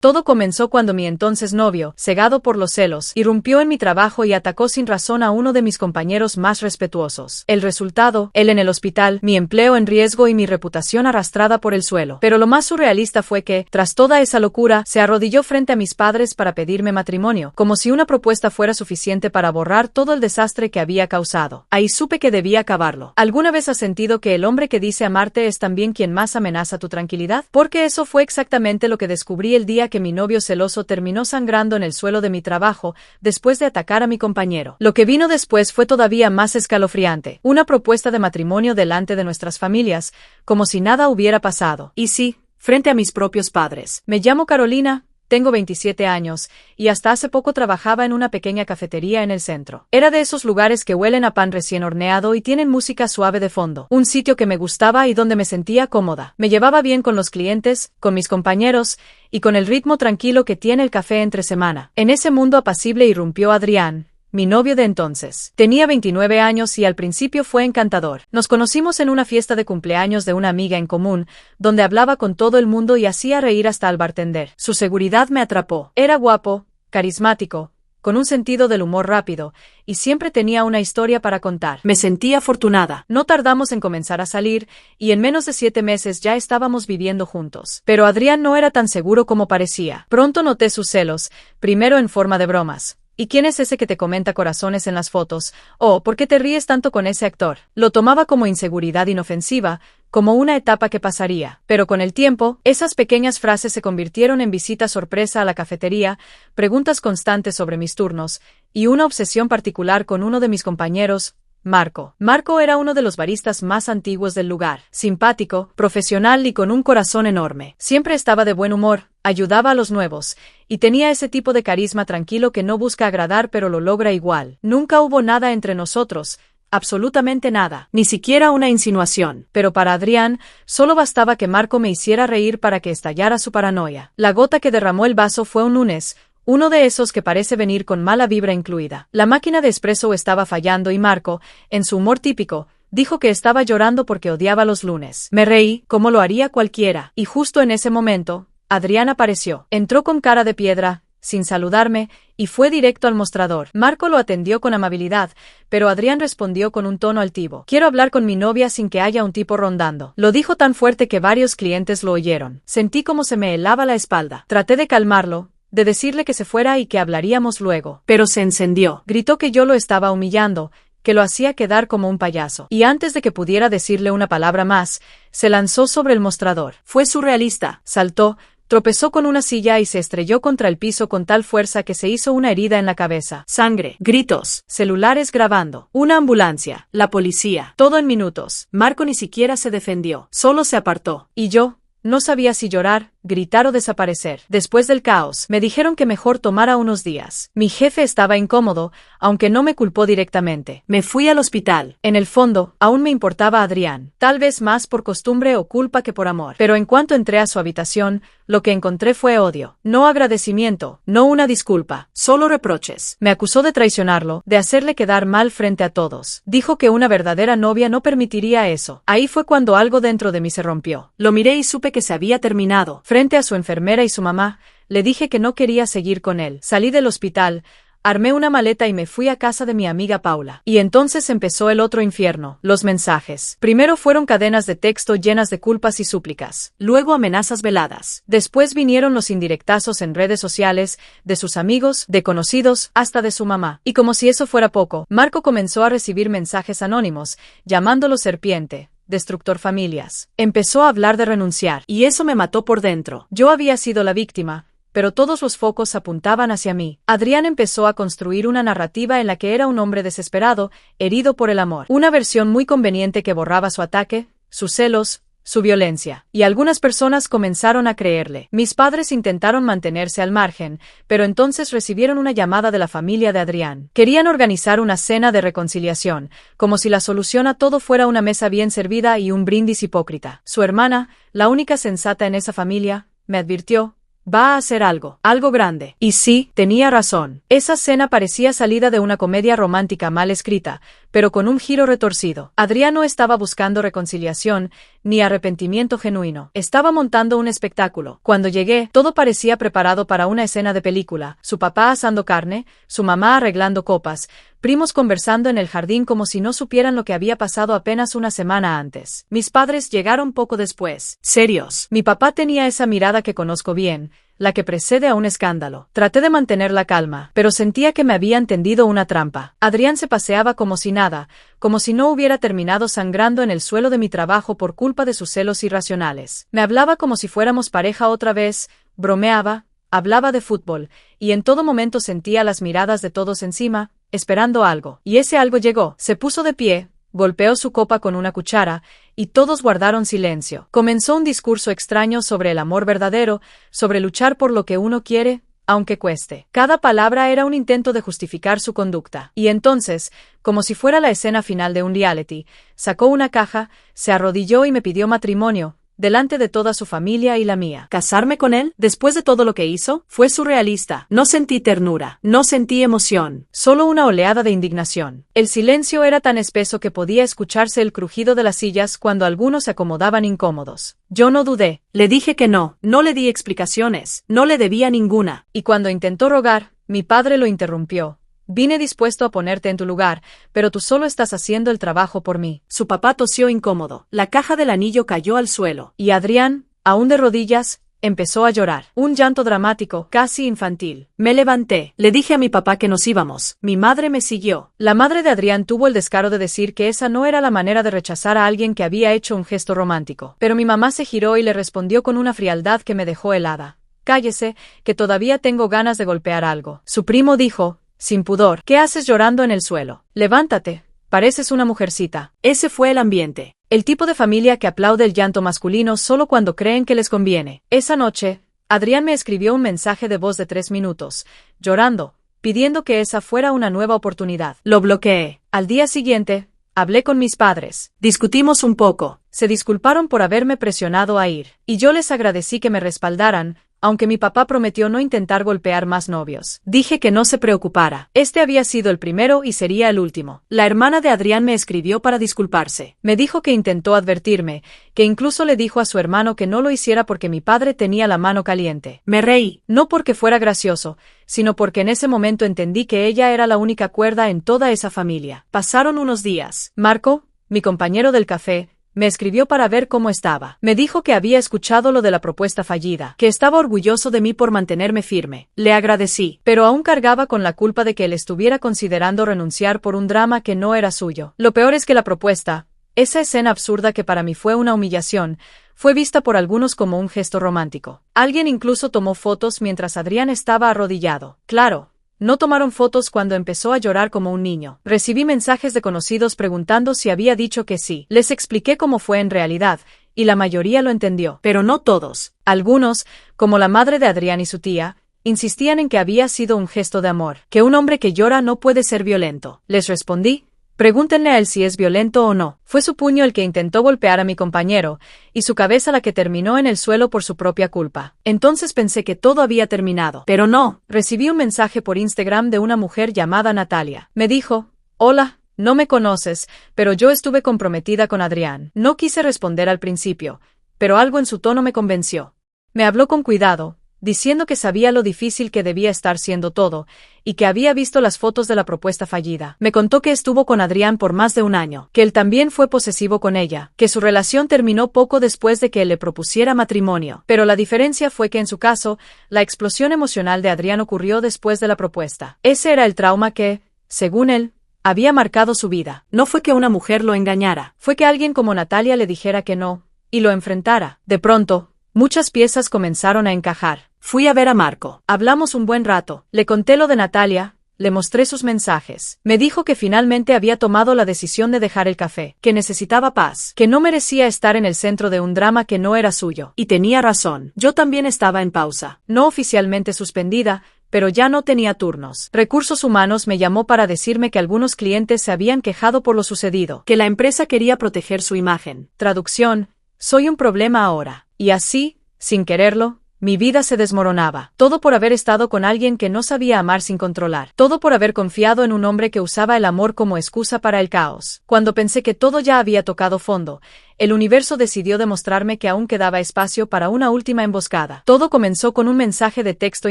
Todo comenzó cuando mi entonces novio, cegado por los celos, irrumpió en mi trabajo y atacó sin razón a uno de mis compañeros más respetuosos. El resultado, él en el hospital, mi empleo en riesgo y mi reputación arrastrada por el suelo. Pero lo más surrealista fue que, tras toda esa locura, se arrodilló frente a mis padres para pedirme matrimonio, como si una propuesta fuera suficiente para borrar todo el desastre que había causado. Ahí supe que debía acabarlo. ¿Alguna vez has sentido que el hombre que dice amarte es también quien más amenaza tu tranquilidad? Porque eso fue exactamente lo que descubrí el día que mi novio celoso terminó sangrando en el suelo de mi trabajo después de atacar a mi compañero. Lo que vino después fue todavía más escalofriante. Una propuesta de matrimonio delante de nuestras familias, como si nada hubiera pasado. Y sí, frente a mis propios padres. Me llamo Carolina. Tengo 27 años, y hasta hace poco trabajaba en una pequeña cafetería en el centro. Era de esos lugares que huelen a pan recién horneado y tienen música suave de fondo. Un sitio que me gustaba y donde me sentía cómoda. Me llevaba bien con los clientes, con mis compañeros, y con el ritmo tranquilo que tiene el café entre semana. En ese mundo apacible irrumpió Adrián, mi novio de entonces. Tenía 29 años y al principio fue encantador. Nos conocimos en una fiesta de cumpleaños de una amiga en común, donde hablaba con todo el mundo y hacía reír hasta al bartender. Su seguridad me atrapó. Era guapo, carismático, con un sentido del humor rápido, y siempre tenía una historia para contar. Me sentía afortunada. No tardamos en comenzar a salir, y en menos de 7 meses ya estábamos viviendo juntos. Pero Adrián no era tan seguro como parecía. Pronto noté sus celos, primero en forma de bromas. ¿Y quién es ese que te comenta corazones en las fotos? ¿O por qué te ríes tanto con ese actor? Lo tomaba como inseguridad inofensiva, como una etapa que pasaría. Pero con el tiempo, esas pequeñas frases se convirtieron en visitas sorpresa a la cafetería, preguntas constantes sobre mis turnos, y una obsesión particular con uno de mis compañeros, Marco. Marco era uno de los baristas más antiguos del lugar. Simpático, profesional y con un corazón enorme. Siempre estaba de buen humor, ayudaba a los nuevos, y tenía ese tipo de carisma tranquilo que no busca agradar pero lo logra igual. Nunca hubo nada entre nosotros. Absolutamente nada, ni siquiera una insinuación. Pero para Adrián, solo bastaba que Marco me hiciera reír para que estallara su paranoia. La gota que derramó el vaso fue un lunes, uno de esos que parece venir con mala vibra incluida. La máquina de espresso estaba fallando y Marco, en su humor típico, dijo que estaba llorando porque odiaba los lunes. Me reí, como lo haría cualquiera, y justo en ese momento, Adrián apareció. Entró con cara de piedra, sin saludarme, y fue directo al mostrador. Marco lo atendió con amabilidad, pero Adrián respondió con un tono altivo. Quiero hablar con mi novia sin que haya un tipo rondando. Lo dijo tan fuerte que varios clientes lo oyeron. Sentí como se me helaba la espalda. Traté de calmarlo, de decirle que se fuera y que hablaríamos luego. Pero se encendió. Gritó que yo lo estaba humillando, que lo hacía quedar como un payaso. Y antes de que pudiera decirle una palabra más, se lanzó sobre el mostrador. Fue surrealista. Saltó, tropezó con una silla y se estrelló contra el piso con tal fuerza que se hizo una herida en la cabeza. Sangre, gritos, celulares grabando, una ambulancia, la policía, todo en minutos. Marco ni siquiera se defendió, solo se apartó. Y yo no sabía si llorar, gritar o desaparecer. Después del caos, me dijeron que mejor tomara unos días. Mi jefe estaba incómodo, aunque no me culpó directamente. Me fui al hospital. En el fondo, aún me importaba Adrián. Tal vez más por costumbre o culpa que por amor. Pero en cuanto entré a su habitación, lo que encontré fue odio. No agradecimiento, no una disculpa, solo reproches. Me acusó de traicionarlo, de hacerle quedar mal frente a todos. Dijo que una verdadera novia no permitiría eso. Ahí fue cuando algo dentro de mí se rompió. Lo miré y supe que se había terminado. Frente a su enfermera y su mamá, le dije que no quería seguir con él. Salí del hospital, armé una maleta y me fui a casa de mi amiga Paula. Y entonces empezó el otro infierno, los mensajes. Primero fueron cadenas de texto llenas de culpas y súplicas. Luego amenazas veladas. Después vinieron los indirectazos en redes sociales, de sus amigos, de conocidos, hasta de su mamá. Y como si eso fuera poco, Marco comenzó a recibir mensajes anónimos, llamándolo serpiente, destructor familias. Empezó a hablar de renunciar, y eso me mató por dentro. Yo había sido la víctima, pero todos los focos apuntaban hacia mí. Adrián empezó a construir una narrativa en la que era un hombre desesperado, herido por el amor. Una versión muy conveniente que borraba su ataque, sus celos, su violencia. Y algunas personas comenzaron a creerle. Mis padres intentaron mantenerse al margen, pero entonces recibieron una llamada de la familia de Adrián. Querían organizar una cena de reconciliación, como si la solución a todo fuera una mesa bien servida y un brindis hipócrita. Su hermana, la única sensata en esa familia, me advirtió: va a hacer algo grande. Y sí, tenía razón. Esa cena parecía salida de una comedia romántica mal escrita, pero con un giro retorcido. Adrián no estaba buscando reconciliación, ni arrepentimiento genuino. Estaba montando un espectáculo. Cuando llegué, todo parecía preparado para una escena de película. Su papá asando carne, su mamá arreglando copas, primos conversando en el jardín como si no supieran lo que había pasado apenas una semana antes. Mis padres llegaron poco después. Serios. Mi papá tenía esa mirada que conozco bien, la que precede a un escándalo. Traté de mantener la calma, pero sentía que me habían tendido una trampa. Adrián se paseaba como si nada, como si no hubiera terminado sangrando en el suelo de mi trabajo por culpa de sus celos irracionales. Me hablaba como si fuéramos pareja otra vez, bromeaba, hablaba de fútbol, y en todo momento sentía las miradas de todos encima, esperando algo. Y ese algo llegó. Se puso de pie, golpeó su copa con una cuchara, y todos guardaron silencio. Comenzó un discurso extraño sobre el amor verdadero, sobre luchar por lo que uno quiere, aunque cueste. Cada palabra era un intento de justificar su conducta. Y entonces, como si fuera la escena final de un reality, sacó una caja, se arrodilló y me pidió matrimonio, delante de toda su familia y la mía. ¿Casarme con él? Después de todo lo que hizo, fue surrealista. No sentí ternura, no sentí emoción, solo una oleada de indignación. El silencio era tan espeso que podía escucharse el crujido de las sillas cuando algunos se acomodaban incómodos. Yo no dudé, le dije que no le di explicaciones, no le debía ninguna. Y cuando intentó rogar, mi padre lo interrumpió. Vine dispuesto a ponerte en tu lugar, pero tú solo estás haciendo el trabajo por mí. Su papá tosió incómodo. La caja del anillo cayó al suelo. Y Adrián, aún de rodillas, empezó a llorar. Un llanto dramático, casi infantil. Me levanté. Le dije a mi papá que nos íbamos. Mi madre me siguió. La madre de Adrián tuvo el descaro de decir que esa no era la manera de rechazar a alguien que había hecho un gesto romántico. Pero mi mamá se giró y le respondió con una frialdad que me dejó helada. Cállese, que todavía tengo ganas de golpear algo. Su primo dijo, sin pudor, ¿qué haces llorando en el suelo? Levántate, pareces una mujercita. Ese fue el ambiente. El tipo de familia que aplaude el llanto masculino solo cuando creen que les conviene. Esa noche, Adrián me escribió un mensaje de voz de 3 minutos, llorando, pidiendo que esa fuera una nueva oportunidad. Lo bloqueé. Al día siguiente, hablé con mis padres. Discutimos un poco. Se disculparon por haberme presionado a ir. Y yo les agradecí que me respaldaran, aunque mi papá prometió no intentar golpear más novios. Dije que no se preocupara. Este había sido el primero y sería el último. La hermana de Adrián me escribió para disculparse. Me dijo que intentó advertirme, que incluso le dijo a su hermano que no lo hiciera porque mi padre tenía la mano caliente. Me reí, no porque fuera gracioso, sino porque en ese momento entendí que ella era la única cuerda en toda esa familia. Pasaron unos días. Marco, mi compañero del café, me escribió para ver cómo estaba. Me dijo que había escuchado lo de la propuesta fallida, que estaba orgulloso de mí por mantenerme firme. Le agradecí, pero aún cargaba con la culpa de que él estuviera considerando renunciar por un drama que no era suyo. Lo peor es que la propuesta, esa escena absurda que para mí fue una humillación, fue vista por algunos como un gesto romántico. Alguien incluso tomó fotos mientras Adrián estaba arrodillado. Claro. No tomaron fotos cuando empezó a llorar como un niño. Recibí mensajes de conocidos preguntando si había dicho que sí. Les expliqué cómo fue en realidad, y la mayoría lo entendió. Pero no todos. Algunos, como la madre de Adrián y su tía, insistían en que había sido un gesto de amor, que un hombre que llora no puede ser violento. Les respondí, pregúntenle a él si es violento o no. Fue su puño el que intentó golpear a mi compañero, y su cabeza la que terminó en el suelo por su propia culpa. Entonces pensé que todo había terminado. Pero no. Recibí un mensaje por Instagram de una mujer llamada Natalia. Me dijo, hola, no me conoces, pero yo estuve comprometida con Adrián. No quise responder al principio, pero algo en su tono me convenció. Me habló con cuidado, diciendo que sabía lo difícil que debía estar siendo todo, y que había visto las fotos de la propuesta fallida. Me contó que estuvo con Adrián por más de un año, que él también fue posesivo con ella, que su relación terminó poco después de que él le propusiera matrimonio. Pero la diferencia fue que en su caso, la explosión emocional de Adrián ocurrió después de la propuesta. Ese era el trauma que, según él, había marcado su vida. No fue que una mujer lo engañara, fue que alguien como Natalia le dijera que no, y lo enfrentara. De pronto, muchas piezas comenzaron a encajar. Fui a ver a Marco. Hablamos un buen rato. Le conté lo de Natalia, le mostré sus mensajes. Me dijo que finalmente había tomado la decisión de dejar el café, que necesitaba paz, que no merecía estar en el centro de un drama que no era suyo. Y tenía razón. Yo también estaba en pausa. No oficialmente suspendida, pero ya no tenía turnos. Recursos Humanos me llamó para decirme que algunos clientes se habían quejado por lo sucedido, que la empresa quería proteger su imagen. Traducción, soy un problema ahora. Y así, sin quererlo, Mi vida se desmoronaba. Todo por haber estado con alguien que no sabía amar sin controlar. Todo por haber confiado en un hombre que usaba el amor como excusa para el caos. Cuando pensé que todo ya había tocado fondo, el universo decidió demostrarme que aún quedaba espacio para una última emboscada. Todo comenzó con un mensaje de texto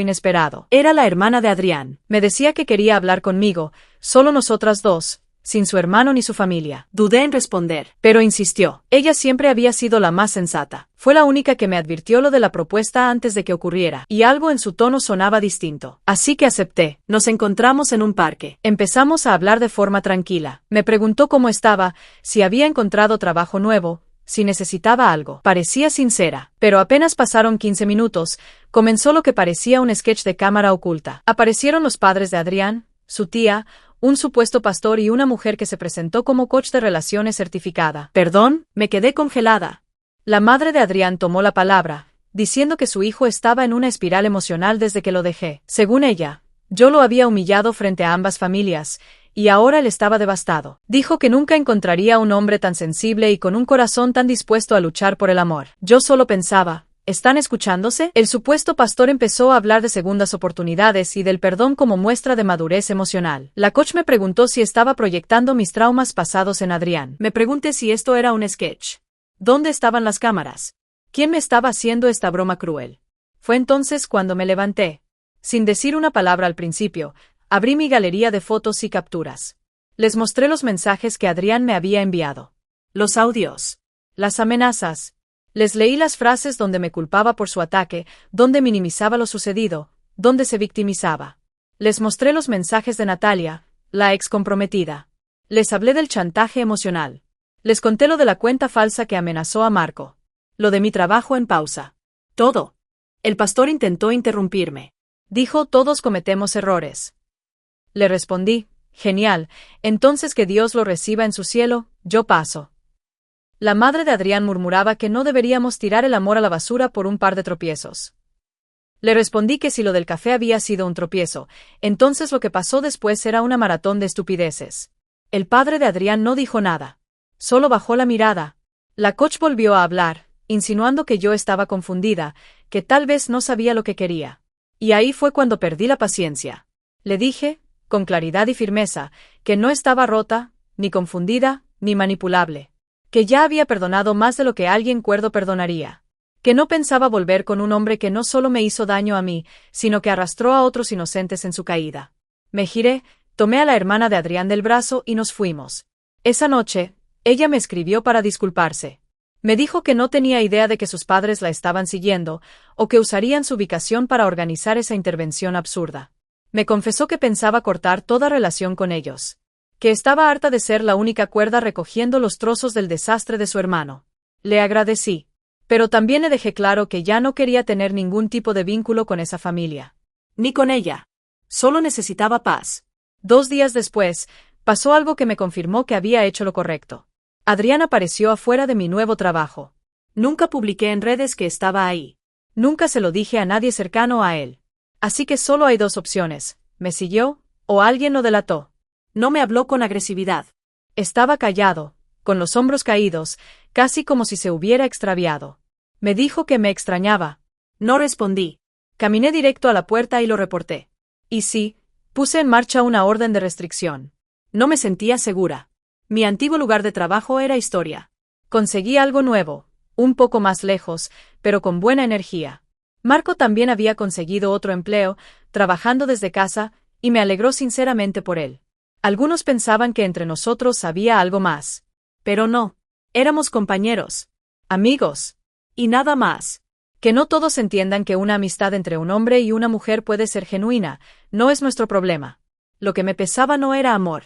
inesperado. Era la hermana de Adrián. Me decía que quería hablar conmigo, solo nosotras dos, sin su hermano ni su familia. Dudé en responder, pero insistió. Ella siempre había sido la más sensata. Fue la única que me advirtió lo de la propuesta antes de que ocurriera, y algo en su tono sonaba distinto. Así que acepté. Nos encontramos en un parque. Empezamos a hablar de forma tranquila. Me preguntó cómo estaba, si había encontrado trabajo nuevo, si necesitaba algo. Parecía sincera, pero apenas pasaron 15 minutos, comenzó lo que parecía un sketch de cámara oculta. Aparecieron los padres de Adrián, su tía, un supuesto pastor y una mujer que se presentó como coach de relaciones certificada. ¿Perdón? Me quedé congelada. La madre de Adrián tomó la palabra, diciendo que su hijo estaba en una espiral emocional desde que lo dejé. Según ella, yo lo había humillado frente a ambas familias, y ahora él estaba devastado. Dijo que nunca encontraría un hombre tan sensible y con un corazón tan dispuesto a luchar por el amor. Yo solo pensaba, ¿están escuchándose? El supuesto pastor empezó a hablar de segundas oportunidades y del perdón como muestra de madurez emocional. La coach me preguntó si estaba proyectando mis traumas pasados en Adrián. Me pregunté si esto era un sketch. ¿Dónde estaban las cámaras? ¿Quién me estaba haciendo esta broma cruel? Fue entonces cuando me levanté. Sin decir una palabra al principio, abrí mi galería de fotos y capturas. Les mostré los mensajes que Adrián me había enviado. Los audios. Las amenazas. Les leí las frases donde me culpaba por su ataque, donde minimizaba lo sucedido, donde se victimizaba. Les mostré los mensajes de Natalia, la ex comprometida. Les hablé del chantaje emocional. Les conté lo de la cuenta falsa que amenazó a Marco. Lo de mi trabajo en pausa. Todo. El pastor intentó interrumpirme. Dijo, todos cometemos errores. Le respondí, genial, entonces que Dios lo reciba en su cielo, yo paso. La madre de Adrián murmuraba que no deberíamos tirar el amor a la basura por un par de tropiezos. Le respondí que si lo del café había sido un tropiezo, entonces lo que pasó después era una maratón de estupideces. El padre de Adrián no dijo nada. Solo bajó la mirada. La coach volvió a hablar, insinuando que yo estaba confundida, que tal vez no sabía lo que quería. Y ahí fue cuando perdí la paciencia. Le dije, con claridad y firmeza, que no estaba rota, ni confundida, ni manipulable. Que ya había perdonado más de lo que alguien cuerdo perdonaría. Que no pensaba volver con un hombre que no solo me hizo daño a mí, sino que arrastró a otros inocentes en su caída. Me giré, tomé a la hermana de Adrián del brazo y nos fuimos. Esa noche, ella me escribió para disculparse. Me dijo que no tenía idea de que sus padres la estaban siguiendo, o que usarían su ubicación para organizar esa intervención absurda. Me confesó que pensaba cortar toda relación con ellos. Que estaba harta de ser la única cuerda recogiendo los trozos del desastre de su hermano. Le agradecí. Pero también le dejé claro que ya no quería tener ningún tipo de vínculo con esa familia. Ni con ella. Solo necesitaba paz. 2 días después, pasó algo que me confirmó que había hecho lo correcto. Adrián apareció afuera de mi nuevo trabajo. Nunca publiqué en redes que estaba ahí. Nunca se lo dije a nadie cercano a él. Así que solo hay 2 opciones. Me siguió, o alguien lo delató. No me habló con agresividad. Estaba callado, con los hombros caídos, casi como si se hubiera extraviado. Me dijo que me extrañaba. No respondí. Caminé directo a la puerta y lo reporté. Y sí, puse en marcha una orden de restricción. No me sentía segura. Mi antiguo lugar de trabajo era historia. Conseguí algo nuevo, un poco más lejos, pero con buena energía. Marco también había conseguido otro empleo, trabajando desde casa, y me alegró sinceramente por él. Algunos pensaban que entre nosotros había algo más. Pero no. Éramos compañeros. Amigos. Y nada más. Que no todos entiendan que una amistad entre un hombre y una mujer puede ser genuina, no es nuestro problema. Lo que me pesaba no era amor.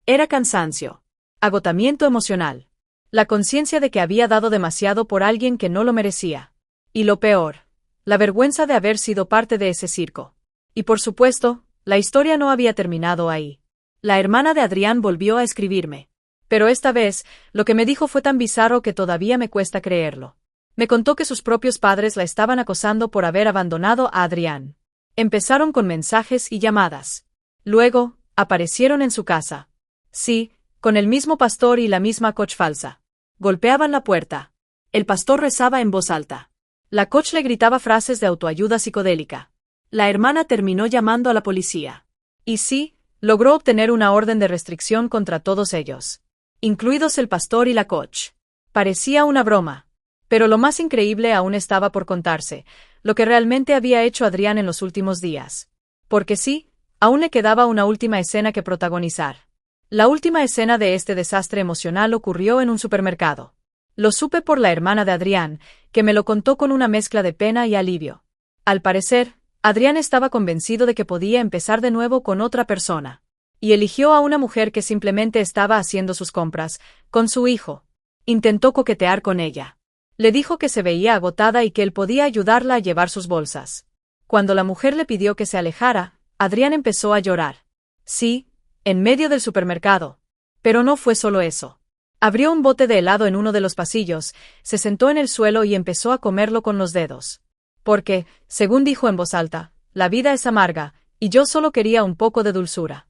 Era cansancio. Agotamiento emocional. La conciencia de que había dado demasiado por alguien que no lo merecía. Y lo peor, la vergüenza de haber sido parte de ese circo. Y por supuesto, la historia no había terminado ahí. La hermana de Adrián volvió a escribirme. Pero esta vez, lo que me dijo fue tan bizarro que todavía me cuesta creerlo. Me contó que sus propios padres la estaban acosando por haber abandonado a Adrián. Empezaron con mensajes y llamadas. Luego, aparecieron en su casa. Sí, con el mismo pastor y la misma coach falsa. Golpeaban la puerta. El pastor rezaba en voz alta. La coach le gritaba frases de autoayuda psicodélica. La hermana terminó llamando a la policía. Y sí, logró obtener una orden de restricción contra todos ellos, incluidos el pastor y la coach. Parecía una broma. Pero lo más increíble aún estaba por contarse, lo que realmente había hecho Adrián en los últimos días. Porque sí, aún le quedaba una última escena que protagonizar. La última escena de este desastre emocional ocurrió en un supermercado. Lo supe por la hermana de Adrián, que me lo contó con una mezcla de pena y alivio. Al parecer, Adrián estaba convencido de que podía empezar de nuevo con otra persona. Y eligió a una mujer que simplemente estaba haciendo sus compras, con su hijo. Intentó coquetear con ella. Le dijo que se veía agotada y que él podía ayudarla a llevar sus bolsas. Cuando la mujer le pidió que se alejara, Adrián empezó a llorar. Sí, en medio del supermercado. Pero no fue solo eso. Abrió un bote de helado en uno de los pasillos, se sentó en el suelo y empezó a comerlo con los dedos. Porque, según dijo en voz alta, la vida es amarga, y yo solo quería un poco de dulzura.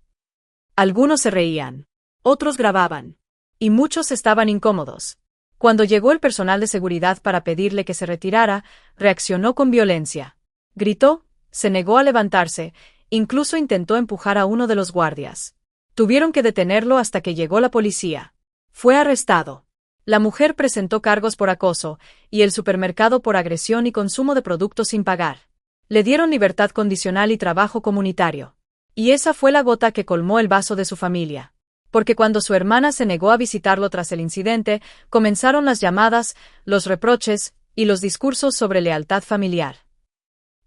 Algunos se reían. Otros grababan. Y muchos estaban incómodos. Cuando llegó el personal de seguridad para pedirle que se retirara, reaccionó con violencia. Gritó, se negó a levantarse, incluso intentó empujar a uno de los guardias. Tuvieron que detenerlo hasta que llegó la policía. Fue arrestado. La mujer presentó cargos por acoso, y el supermercado por agresión y consumo de productos sin pagar. Le dieron libertad condicional y trabajo comunitario. Y esa fue la gota que colmó el vaso de su familia. Porque cuando su hermana se negó a visitarlo tras el incidente, comenzaron las llamadas, los reproches, y los discursos sobre lealtad familiar.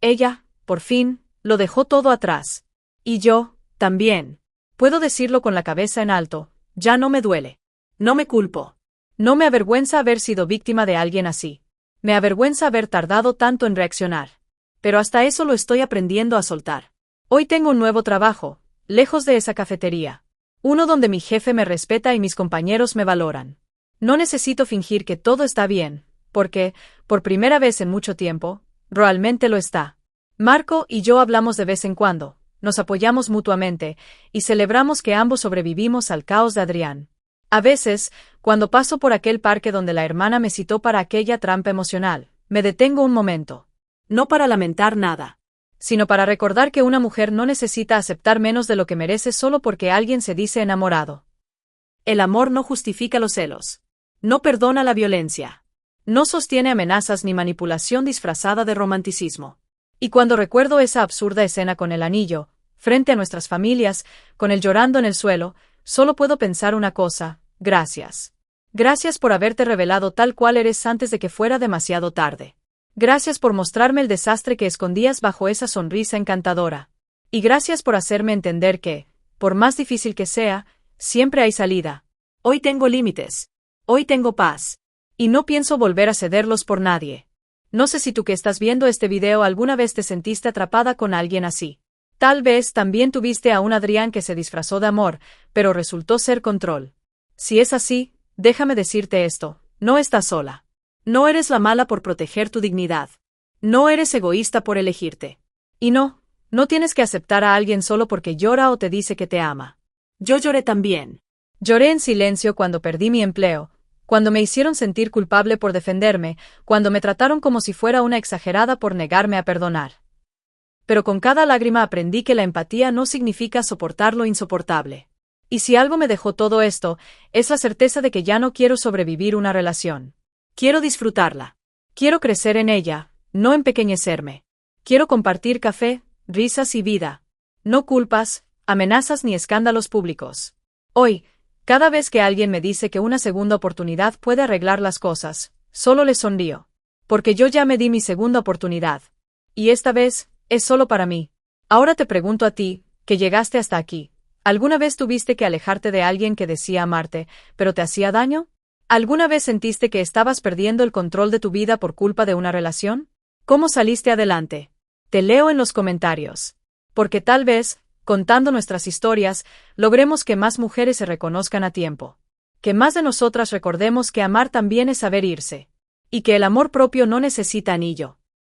Ella, por fin, lo dejó todo atrás. Y yo, también. Puedo decirlo con la cabeza en alto, ya no me duele. No me culpo. No me avergüenza haber sido víctima de alguien así. Me avergüenza haber tardado tanto en reaccionar. Pero hasta eso lo estoy aprendiendo a soltar. Hoy tengo un nuevo trabajo, lejos de esa cafetería. Uno donde mi jefe me respeta y mis compañeros me valoran. No necesito fingir que todo está bien, porque, por primera vez en mucho tiempo, realmente lo está. Marco y yo hablamos de vez en cuando, nos apoyamos mutuamente, y celebramos que ambos sobrevivimos al caos de Adrián. A veces, cuando paso por aquel parque donde la hermana me citó para aquella trampa emocional, me detengo un momento. No para lamentar nada, sino para recordar que una mujer no necesita aceptar menos de lo que merece solo porque alguien se dice enamorado. El amor no justifica los celos. No perdona la violencia. No sostiene amenazas ni manipulación disfrazada de romanticismo. Y cuando recuerdo esa absurda escena con el anillo, frente a nuestras familias, con él llorando en el suelo, solo puedo pensar una cosa: gracias. Gracias por haberte revelado tal cual eres antes de que fuera demasiado tarde. Gracias por mostrarme el desastre que escondías bajo esa sonrisa encantadora. Y gracias por hacerme entender que, por más difícil que sea, siempre hay salida. Hoy tengo límites. Hoy tengo paz. Y no pienso volver a cederlos por nadie. No sé si tú que estás viendo este video alguna vez te sentiste atrapada con alguien así. Tal vez también tuviste a un Adrián que se disfrazó de amor, pero resultó ser control. Si es así, déjame decirte esto: no estás sola. No eres la mala por proteger tu dignidad. No eres egoísta por elegirte. Y no tienes que aceptar a alguien solo porque llora o te dice que te ama. Yo lloré también. Lloré en silencio cuando perdí mi empleo, cuando me hicieron sentir culpable por defenderme, cuando me trataron como si fuera una exagerada por negarme a perdonar. Pero con cada lágrima aprendí que la empatía no significa soportar lo insoportable. Y si algo me dejó todo esto, es la certeza de que ya no quiero sobrevivir una relación. Quiero disfrutarla. Quiero crecer en ella, no empequeñecerme. Quiero compartir café, risas y vida. No culpas, amenazas ni escándalos públicos. Hoy, cada vez que alguien me dice que una segunda oportunidad puede arreglar las cosas, solo le sonrío. Porque yo ya me di mi segunda oportunidad. Y esta vez, es solo para mí. Ahora te pregunto a ti, que llegaste hasta aquí. ¿Alguna vez tuviste que alejarte de alguien que decía amarte, pero te hacía daño? ¿Alguna vez sentiste que estabas perdiendo el control de tu vida por culpa de una relación? ¿Cómo saliste adelante? Te leo en los comentarios. Porque tal vez, contando nuestras historias, logremos que más mujeres se reconozcan a tiempo. Que más de nosotras recordemos que amar también es saber irse. Y que el amor propio no necesita anillo.